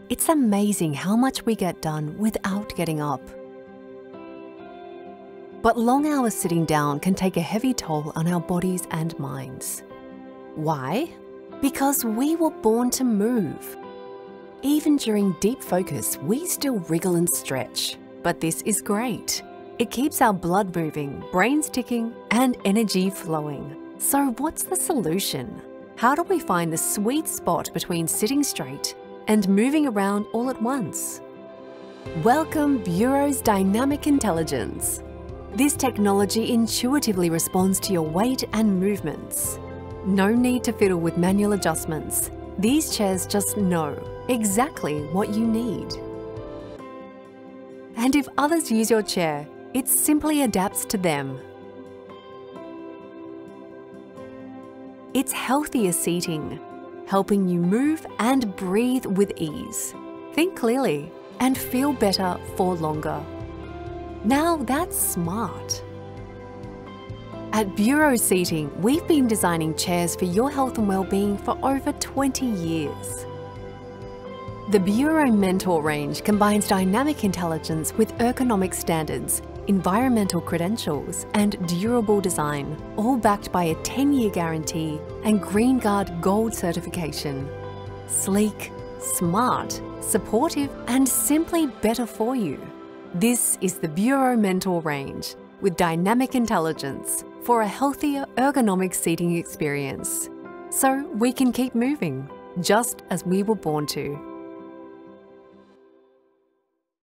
It's amazing how much we get done without getting up. But long hours sitting down can take a heavy toll on our bodies and minds. Why? Because we were born to move. Even during deep focus, we still wriggle and stretch. But this is great. It keeps our blood moving, brains ticking, and energy flowing. So what's the solution? How do we find the sweet spot between sitting straight and moving around all at once? Welcome Buro's Dynamic Intelligence. This technology intuitively responds to your weight and movements. No need to fiddle with manual adjustments. These chairs just know exactly what you need. And if others use your chair, it simply adapts to them. It's healthier seating, helping you move and breathe with ease. Think clearly and feel better for longer. Now that's smart. At Buro Seating, we've been designing chairs for your health and well-being for over 20 years. The Buro Mentor range combines dynamic intelligence with ergonomic standards, environmental credentials, and durable design, all backed by a 10-year guarantee and Green Guard Gold certification. Sleek, smart, supportive, and simply better for you. This is the Buro Mentor range with dynamic intelligence for a healthier ergonomic seating experience. So we can keep moving, just as we were born to.